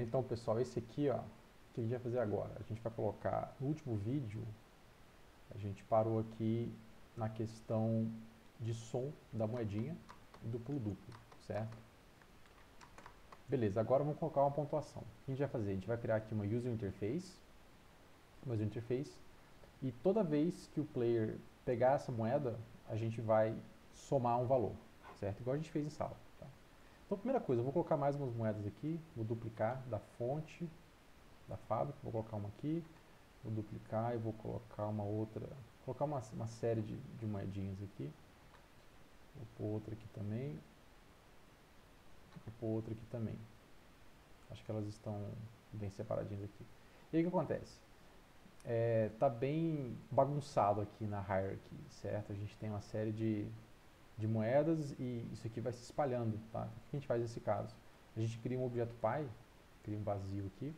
Então, pessoal, esse aqui, ó, o que a gente vai fazer agora? A gente vai colocar, no último vídeo, a gente parou aqui na questão de som da moedinha e do pulo duplo, certo? Beleza, agora vamos colocar uma pontuação. O que a gente vai fazer? A gente vai criar aqui uma user interface, e toda vez que o player pegar essa moeda, a gente vai somar um valor, certo? Igual a gente fez em sala. Tá? Então, primeira coisa, eu vou colocar mais umas moedas aqui, vou duplicar da fonte, da fábrica, vou colocar uma aqui, vou duplicar e vou colocar uma outra, vou colocar uma série de moedinhas aqui, vou pôr outra aqui também, vou pôr outra aqui também. Acho que elas estão bem separadinhas aqui. E aí o que acontece? Tá bem bagunçado aqui na hierarchy, certo? A gente tem uma série de moedas e isso aqui vai se espalhando, tá? O que a gente faz nesse caso? A gente cria um objeto Py, cria um vazio aqui,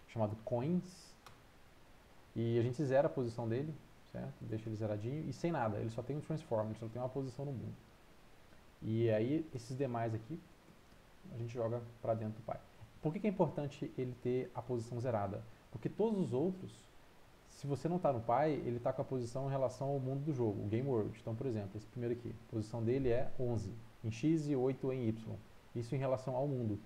chamado coins, e a gente zera a posição dele, certo? Deixa ele zeradinho e sem nada, ele só tem um transform, ele só tem uma posição no mundo. E aí esses demais aqui a gente joga para dentro do Py. Por que é importante ele ter a posição zerada? Porque todos os outros, se você não está no Py, ele está com a posição em relação ao mundo do jogo, o Game World. Então, por exemplo, esse primeiro aqui, a posição dele é 11 em X e 8 em Y. Isso em relação ao mundo.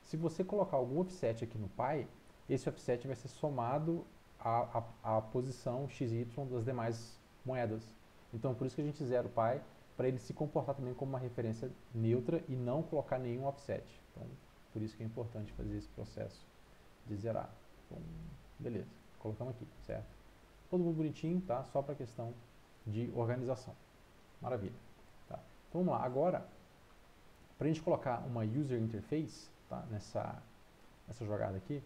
Se você colocar algum offset aqui no Py, esse offset vai ser somado à posição XY das demais moedas. Então, por isso que a gente zera o Py, para ele se comportar também como uma referência neutra e não colocar nenhum offset. Então, por isso que é importante fazer esse processo de zerar. Então, beleza, colocamos aqui, certo? Todo mundo bonitinho, tá? Só para questão de organização. Maravilha. Tá? Então vamos lá, agora, para a gente colocar uma user interface, tá? nessa jogada aqui,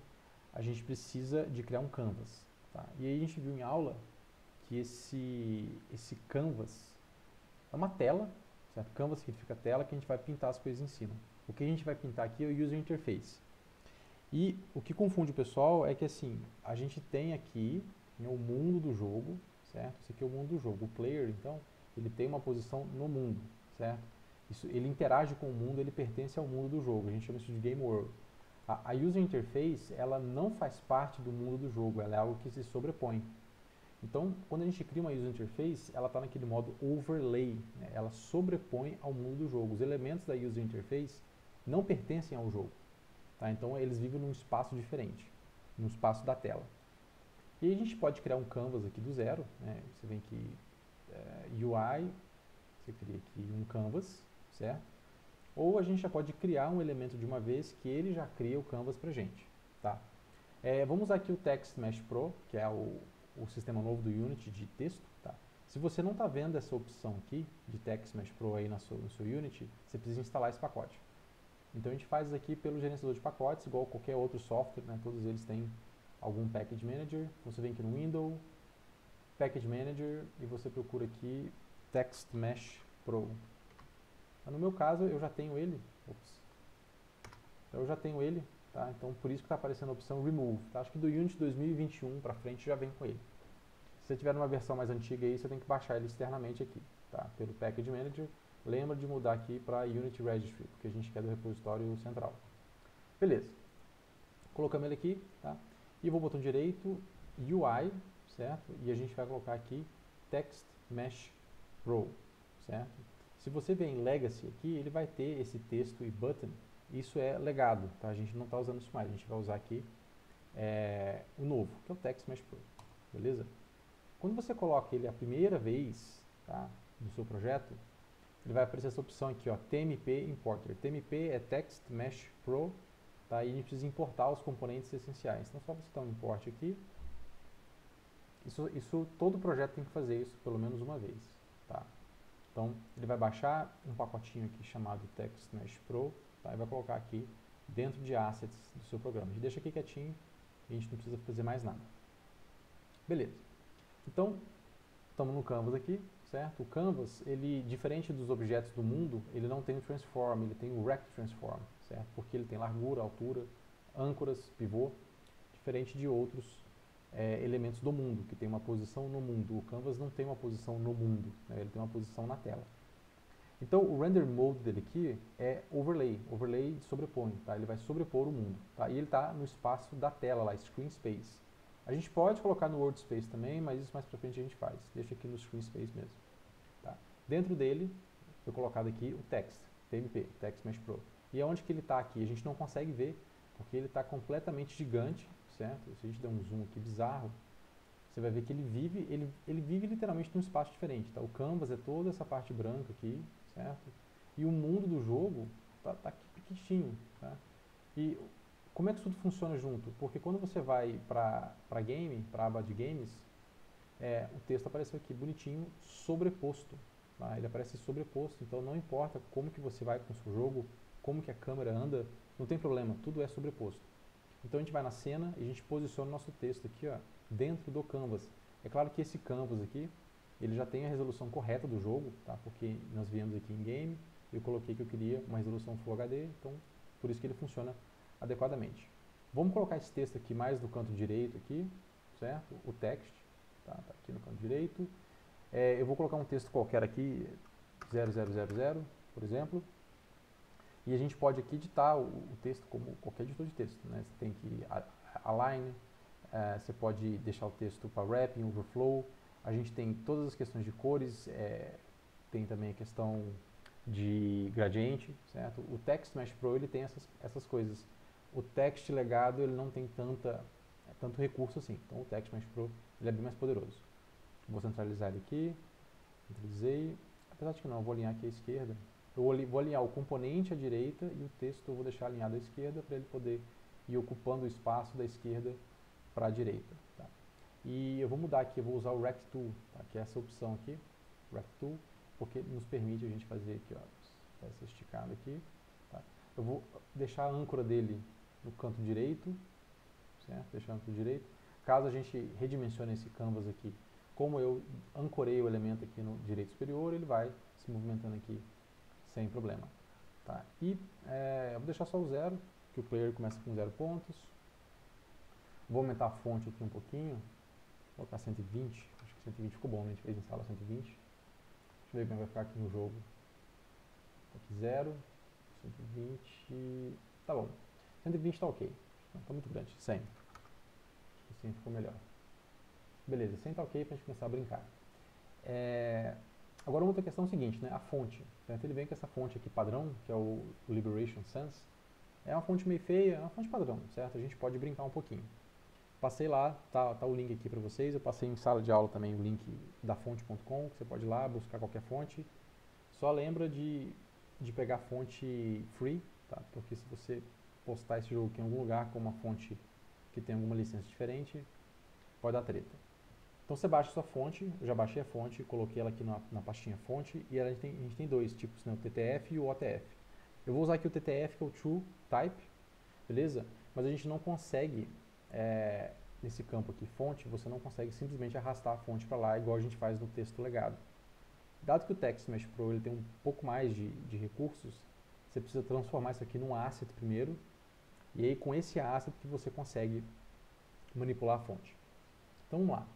a gente precisa de criar um canvas. Tá? E aí a gente viu em aula que esse canvas é uma tela, certo? Canvas significa tela que a gente vai pintar as coisas em cima. O que a gente vai pintar aqui é o user interface. E o que confunde o pessoal é que assim, a gente tem aqui o mundo do jogo, certo? Esse aqui é o mundo do jogo. O player, então, ele tem uma posição no mundo, certo? Ele interage com o mundo, ele pertence ao mundo do jogo. A gente chama isso de game world. A user interface, ela não faz parte do mundo do jogo, ela é algo que se sobrepõe. Então, quando a gente cria uma user interface, ela está naquele modo overlay, né? Ela sobrepõe ao mundo do jogo. Os elementos da user interface não pertencem ao jogo. Tá? Então eles vivem num espaço diferente, no espaço da tela. E a gente pode criar um canvas aqui do zero, né? Você vem aqui, UI, você cria aqui um canvas, certo? Ou a gente já pode criar um elemento de uma vez que ele já cria o canvas pra gente. Tá? Vamos usar aqui o Text Mesh Pro, que é o sistema novo do Unity de texto. Tá? Se você não está vendo essa opção aqui de Text Mesh Pro aí no seu Unity, você precisa instalar esse pacote. Então a gente faz isso aqui pelo gerenciador de pacotes, igual qualquer outro software, né? Todos eles têm algum Package Manager. Então você vem aqui no Window, Package Manager, e você procura aqui Text Mesh Pro. No meu caso, eu já tenho ele. Então eu já tenho ele, tá? Então por isso que está aparecendo a opção Remove. Tá? Acho que do Unity 2021 para frente já vem com ele. Se você tiver uma versão mais antiga aí, você tem que baixar ele externamente aqui, tá? Pelo Package Manager. Lembra de mudar aqui para Unity Registry, porque a gente quer do repositório central. Beleza. Colocamos ele aqui, tá? E vou botão direito, UI, certo? E a gente vai colocar aqui Text Mesh Pro, certo? Se você vem em Legacy aqui, ele vai ter esse texto e button. Isso é legado, tá? A gente não está usando isso mais. A gente vai usar aqui o novo, que é o Text Mesh Pro, beleza? Quando você coloca ele a primeira vez, tá, no seu projeto, ele vai aparecer essa opção aqui, ó, TMP Importer. TMP é Text Mesh Pro, tá, e a gente precisa importar os componentes essenciais. Então, só você dar um import aqui. Todo projeto tem que fazer isso pelo menos uma vez. Tá? Então, ele vai baixar um pacotinho aqui chamado Text Mesh Pro, tá, e vai colocar aqui dentro de assets do seu programa. A gente deixa aqui quietinho e a gente não precisa fazer mais nada. Beleza. Então, estamos no Canvas aqui, certo? O Canvas, ele, diferente dos objetos do mundo, ele não tem o Transform, ele tem o Rect Transform, certo? Porque ele tem largura, altura, âncoras, pivô, diferente de outros elementos do mundo, que tem uma posição no mundo. O Canvas não tem uma posição no mundo, né? Ele tem uma posição na tela. Então, o render mode dele aqui é overlay. Overlay sobrepõe, tá? Ele vai sobrepor o mundo, tá? E ele está no espaço da tela lá, screen space. A gente pode colocar no world space também, mas isso mais pra frente a gente faz. Deixa aqui no screen space mesmo, tá? Dentro dele, foi colocado aqui o text, TMP, Text Mesh Pro. E aonde que ele está aqui? A gente não consegue ver, porque ele está completamente gigante, certo? Se a gente der um zoom aqui bizarro, você vai ver que ele vive literalmente num espaço diferente, tá? O canvas é toda essa parte branca aqui, certo? E o mundo do jogo tá aqui pequitinho, tá? E como é que isso tudo funciona junto? Porque quando você vai para game, para a aba de games, o texto apareceu aqui bonitinho, sobreposto, tá? Ele aparece sobreposto, então não importa como que você vai com o seu jogo, como que a câmera anda, não tem problema, tudo é sobreposto. Então a gente vai na cena e a gente posiciona o nosso texto aqui, ó, dentro do canvas. É claro que esse canvas aqui, ele já tem a resolução correta do jogo, tá? Porque nós viemos aqui em game, eu coloquei que eu queria uma resolução Full HD, então por isso que ele funciona adequadamente. Vamos colocar esse texto aqui mais no canto direito aqui, certo? O text, tá aqui no canto direito. Eu vou colocar um texto qualquer aqui, 0000, por exemplo. E a gente pode aqui editar o texto como qualquer editor de texto, né? Você tem que align, você pode deixar o texto para wrapping, overflow. A gente tem todas as questões de cores, tem também a questão de gradiente, certo? O Text Mesh Pro ele tem essas coisas. O text legado ele não tem tanto recurso assim. Então o Text Mesh Pro ele é bem mais poderoso. Vou centralizar ele aqui, centralizei. Apesar de que não, eu vou alinhar aqui à esquerda. Eu vou alinhar o componente à direita e o texto eu vou deixar alinhado à esquerda para ele poder ir ocupando o espaço da esquerda para a direita. Tá? E eu vou mudar aqui, eu vou usar o Rect Tool, tá? Que é essa opção aqui, Rect Tool, porque nos permite a gente fazer aqui, ó, essa esticada aqui. Tá? Eu vou deixar a âncora dele no canto direito, certo? Deixar no canto direito. Caso a gente redimensione esse canvas aqui, como eu ancorei o elemento aqui no direito superior, ele vai se movimentando aqui sem problema. Tá? E eu vou deixar só o 0, que o player começa com 0 pontos. Vou aumentar a fonte aqui um pouquinho, vou colocar 120, acho que 120 ficou bom, né? A gente fez em sala 120. Deixa eu ver como vai ficar aqui no jogo. Aqui 0, 120, tá bom. 120 tá ok, não tá muito grande, 100. Acho que 100 ficou melhor. Beleza, 100 tá ok pra gente começar a brincar. Agora uma outra questão é o seguinte, né? A fonte. Então ele vem com essa fonte aqui padrão, que é o Liberation Sans. É uma fonte meio feia, é uma fonte padrão, certo? A gente pode brincar um pouquinho. Passei lá, tá o link aqui para vocês. Eu passei em sala de aula também o link da fonte.com, que você pode ir lá buscar qualquer fonte. Só lembra de pegar a fonte free, tá? Porque se você postar esse jogo aqui em algum lugar com uma fonte que tem alguma licença diferente, pode dar treta. Então você baixa a sua fonte, eu já baixei a fonte, coloquei ela aqui na pastinha fonte, e a gente tem dois tipos, né, o TTF e o OTF. Eu vou usar aqui o TTF, que é o True Type, beleza? Mas a gente não consegue, nesse campo aqui, fonte, você não consegue simplesmente arrastar a fonte para lá, igual a gente faz no texto legado. Dado que o Text Mesh Pro ele tem um pouco mais de recursos, você precisa transformar isso aqui num asset primeiro, e aí com esse asset que você consegue manipular a fonte. Então vamos lá.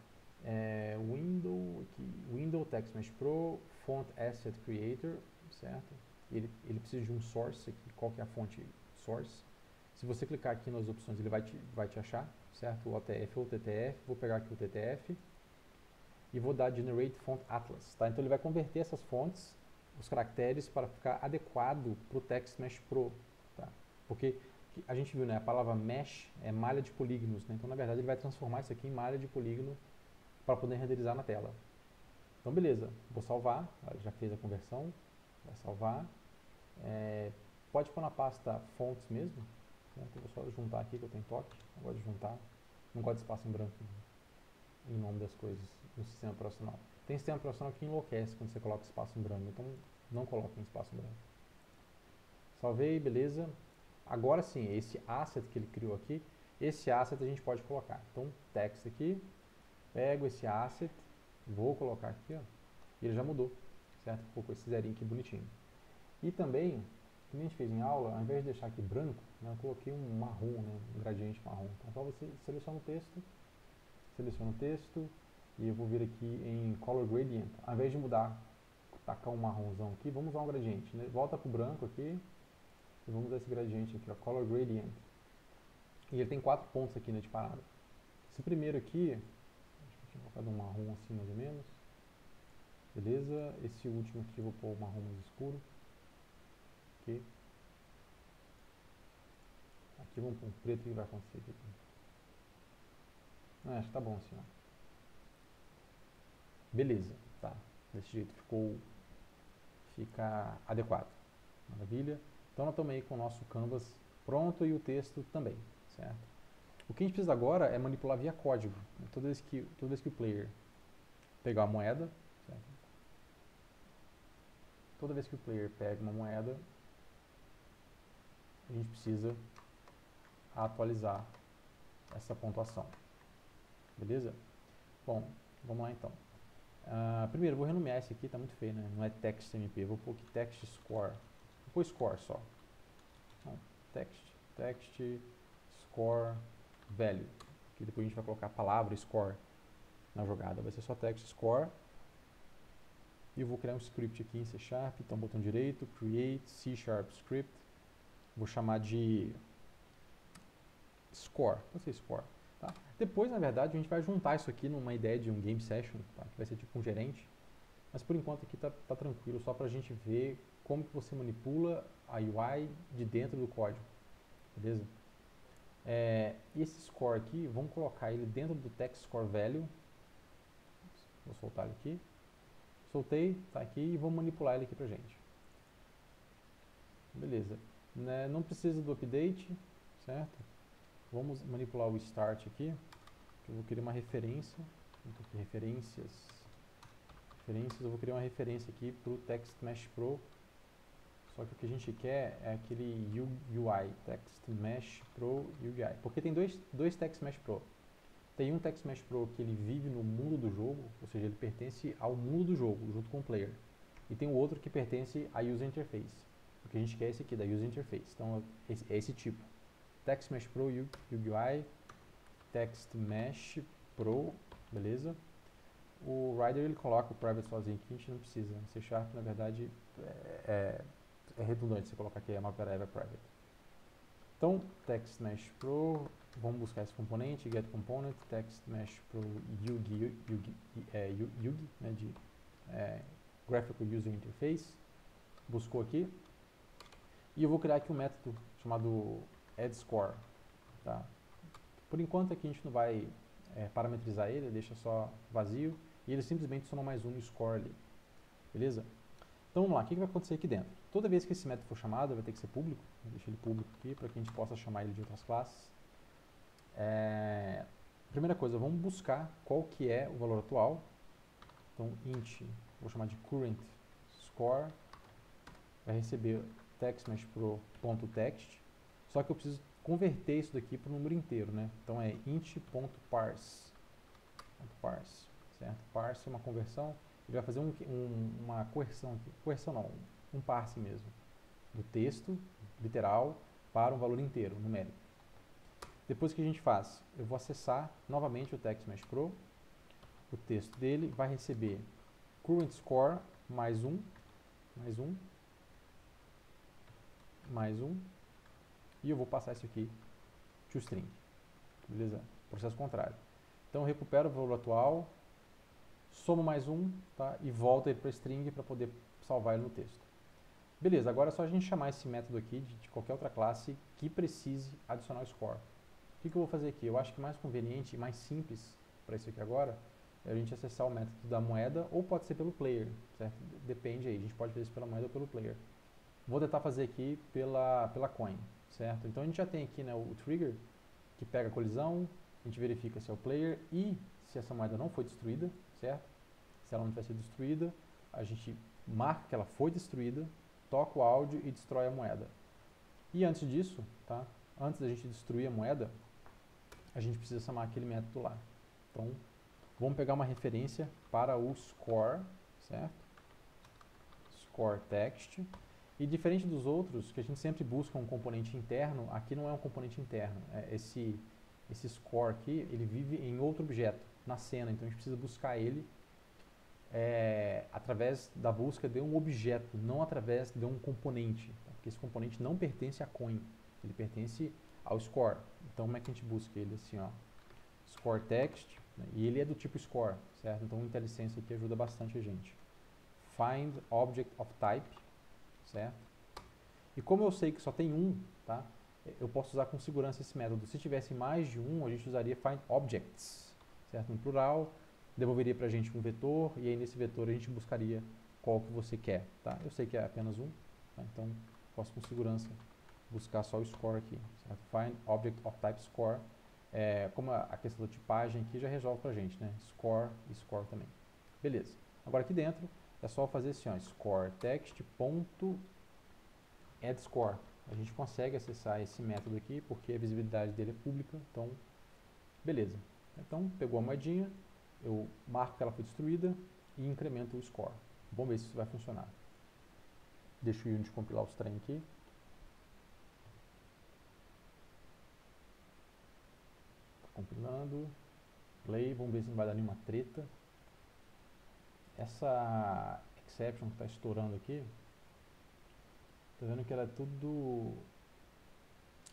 Window Text Mesh Pro, Font Asset Creator, certo? Ele precisa de um source aqui, qual que é a fonte source. Se você clicar aqui nas opções, ele vai te achar, certo? O OTF ou o TTF, vou pegar aqui o TTF e vou dar Generate Font Atlas, tá? Então ele vai converter essas fontes, os caracteres, para ficar adequado para o Text Mesh Pro, tá? Porque a gente viu, né, a palavra mesh é malha de polígonos, né? Então na verdade ele vai transformar isso aqui em malha de polígono para poder renderizar na tela. Então beleza, vou salvar, já fez a conversão, vai salvar. Pode pôr na pasta fontes mesmo, né? Então vou só juntar aqui que eu tenho toque, eu gosto de juntar, não gosto de espaço em branco em nome das coisas no sistema operacional. Tem sistema operacional que enlouquece quando você coloca espaço em branco, então não coloque em espaço em branco. Salvei, beleza. Agora sim, esse asset que ele criou aqui, esse asset a gente pode colocar. Então text aqui, pego esse asset, vou colocar aqui, ó, e ele já mudou, certo? Ficou com esse zerinho aqui bonitinho. E também, que nem a gente fez em aula, ao invés de deixar aqui branco, né, eu coloquei um marrom, né, um gradiente marrom. Então só você seleciona o texto, e eu vou vir aqui em Color Gradient. Ao invés de mudar tacar um marronzão aqui, vamos usar um gradiente, né? Volta para o branco aqui, e vamos usar esse gradiente aqui, ó, Color Gradient. E ele tem 4 pontos aqui, né, de parada. Esse primeiro aqui, deixa eu colocar um marrom assim mais ou menos. Beleza, esse último aqui eu vou pôr o marrom mais escuro. Aqui. Aqui vamos pôr um preto, o que vai acontecer aqui? Acho que tá bom assim, ó. Beleza, tá. Desse jeito fica adequado. Maravilha. Então nós estamos aí com o nosso canvas pronto e o texto também, certo? O que a gente precisa agora é manipular via código. Toda vez que o player pegar a moeda, certo? Toda vez que o player pega uma moeda, a gente precisa atualizar essa pontuação. Beleza? Bom, vamos lá então. Primeiro, eu vou renomear esse aqui, tá muito feio, né? Não é TextMP, vou pôr aqui text score. Vou pôr score só. Então, text score value. Que depois a gente vai colocar a palavra score na jogada. Vai ser só text score. E eu vou criar um script aqui em C#, então botão direito, create C# script. Vou chamar de score. Pode ser score. Tá? Depois, na verdade, a gente vai juntar isso aqui numa ideia de um game session, tá? Que vai ser tipo um gerente. Mas por enquanto aqui tá tranquilo, só para a gente ver como que você manipula a UI de dentro do código. Beleza? E esse score aqui, vamos colocar ele dentro do text score value. Vou soltar ele aqui. Soltei, tá aqui, e vou manipular ele aqui pra gente. Beleza. Não precisa do update, certo? Vamos manipular o start aqui, que eu vou criar uma referência. Aqui, referências, eu vou criar uma referência aqui para o Text Mesh Pro. Só que o que a gente quer é aquele UI, Text Mesh Pro UI. Porque tem dois Text Mesh Pro. Tem um Text Mesh Pro que ele vive no mundo do jogo, ou seja, ele pertence ao mundo do jogo, junto com o player. E tem o outro que pertence à User Interface. O que a gente quer é esse aqui, da User Interface. Então, é esse tipo. Text Mesh Pro UI, Text Mesh Pro, beleza? O Rider ele coloca o private sozinho aqui, a gente não precisa. C# na verdade é redundante você colocar aqui uma variável private. Então, Text Mesh Pro, vamos buscar esse componente, get component, Text Mesh Pro UGI, né, de Graphical User Interface. Buscou aqui. E eu vou criar aqui um método chamado addScore. Tá? Por enquanto aqui a gente não vai parametrizar ele, deixa só vazio. E ele simplesmente soma mais um no score ali. Beleza? Então vamos lá, o que vai acontecer aqui dentro? Toda vez que esse método for chamado, vai ter que ser público. Vou deixar ele público aqui para que a gente possa chamar ele de outras classes. Primeira coisa, vamos buscar qual que é o valor atual. Então int, vou chamar de current score, vai receber textmeshpro.text, só que eu preciso converter isso daqui para o número inteiro, né? Então é int.parse, certo? Parse é uma conversão, ele vai fazer uma coerção aqui, coerção não, um parse mesmo, do texto literal para um valor inteiro, numérico. Depois que a gente faz, eu vou acessar novamente o TextMeshPro, o texto dele vai receber current score mais um, e eu vou passar isso aqui to string, beleza? Processo contrário. Então eu recupero o valor atual, somo mais um, tá? E volto ele para string para poder salvar ele no texto. Beleza, agora é só a gente chamar esse método aqui de qualquer outra classe que precise adicionar o score. O que eu vou fazer aqui? Eu acho que mais conveniente e mais simples para isso aqui agora é a gente acessar o método da moeda, ou pode ser pelo player, certo? Depende aí, a gente pode fazer isso pela moeda ou pelo player. Vou tentar fazer aqui pela coin, certo? Então a gente já tem aqui, né, o trigger que pega a colisão, a gente verifica se é o player e se essa moeda não foi destruída, certo? Se ela não tiver sido destruída, a gente marca que ela foi destruída, toca o áudio e destrói a moeda. E antes disso, tá? Antes da gente destruir a moeda, a gente precisa chamar aquele método lá. Então, vamos pegar uma referência para o score, certo? Score text. E diferente dos outros, que a gente sempre busca um componente interno, aqui não é um componente interno. Esse score aqui, ele vive em outro objeto, na cena. Então, a gente precisa buscar ele através da busca de um objeto, não através de um componente, tá? Porque esse componente não pertence a coin, ele pertence ao score. Então, como é que a gente busca ele? Assim, ó, score text, né? E ele é do tipo score, certo? Então, o IntelliSense aqui ajuda bastante a gente. Find object of type, certo? E como eu sei que só tem um, tá? Eu posso usar com segurança esse método. Se tivesse mais de um, a gente usaria find objects, certo? No plural, devolveria para a gente um vetor, e aí nesse vetor a gente buscaria qual que você quer, tá? Eu sei que é apenas um, tá? Então posso com segurança buscar só o score aqui, certo? Find object of type score, como a questão da tipagem aqui já resolve para a gente, né? Score e score também. Beleza. Agora aqui dentro é só fazer assim, ó, score text ponto add score. A gente consegue acessar esse método aqui porque a visibilidade dele é pública, então beleza. Então pegou a moedinha, eu marco que ela foi destruída e incremento o score. Vamos ver se isso vai funcionar. Deixa o Unity compilar os trem aqui. Tá compilando. Play, vamos ver se não vai dar nenhuma treta. Essa exception que está estourando aqui, tá vendo que ela é tudo...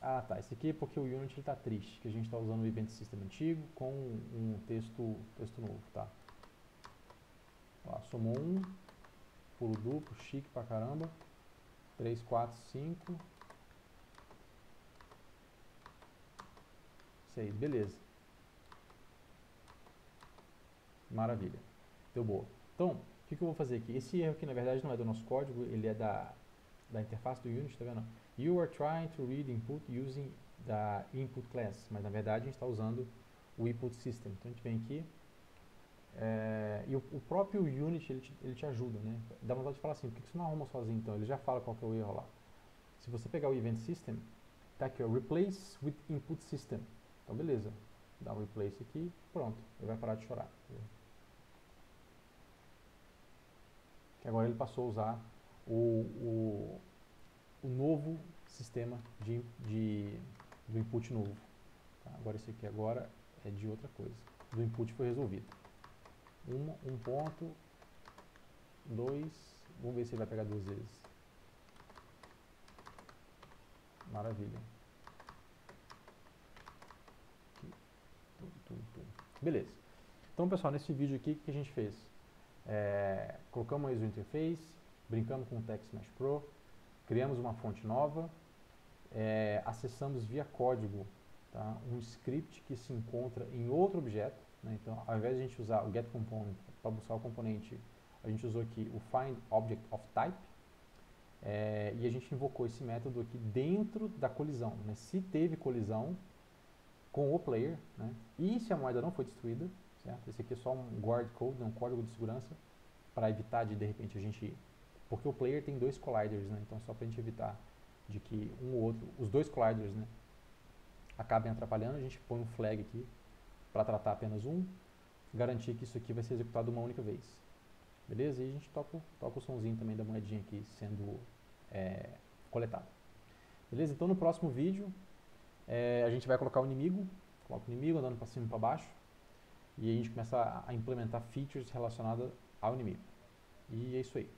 Ah, tá. Esse aqui é porque o Unity está triste, que a gente está usando o Event System antigo com um texto novo, tá? Lá, somou 1, pulo duplo, chique pra caramba. 3, 4, 5. 6, beleza. Maravilha. Deu boa. Então, o que eu vou fazer aqui? Esse erro aqui, na verdade, não é do nosso código, ele é da interface do Unity, tá vendo? You are trying to read input using the input class, mas na verdade a gente está usando o input system. Então a gente vem aqui, e o próprio Unity ele te ajuda, né? Dá vontade de falar assim, por que você não arruma sozinho então? Ele já fala qual que é o erro lá. Se você pegar o event system, tá aqui, ó, replace with input system. Então beleza, dá um replace aqui, pronto, ele vai parar de chorar. Que agora ele passou a usar o novo sistema do input novo. Tá? Agora esse aqui agora é de outra coisa. Do input foi resolvido. Um ponto, 2, vamos ver se ele vai pegar 2 vezes. Maravilha. Aqui. Tudo. Beleza. Então pessoal, nesse vídeo aqui, o que a gente fez? Colocamos a user interface, brincamos com o Text Mesh Pro, criamos uma fonte nova, acessamos via código, tá, um script que se encontra em outro objeto, né? Então, ao invés de a gente usar o getComponent para buscar o componente, a gente usou aqui o findObjectOfType, e a gente invocou esse método aqui dentro da colisão, né? Se teve colisão com o player, né? E se a moeda não foi destruída, certo? Esse aqui é só um guard code, né? Um código de segurança, para evitar de repente a gente... Porque o player tem 2 colliders, né? Então só para a gente evitar de que um ou outro, os 2 colliders, né, acabem atrapalhando, a gente põe um flag aqui para tratar apenas um, garantir que isso aqui vai ser executado uma única vez. Beleza? E a gente toca o somzinho também da moedinha aqui sendo coletado. Beleza? Então no próximo vídeo a gente vai colocar o inimigo, coloca o inimigo andando para cima e para baixo, e a gente começa a implementar features relacionadas ao inimigo. E é isso aí.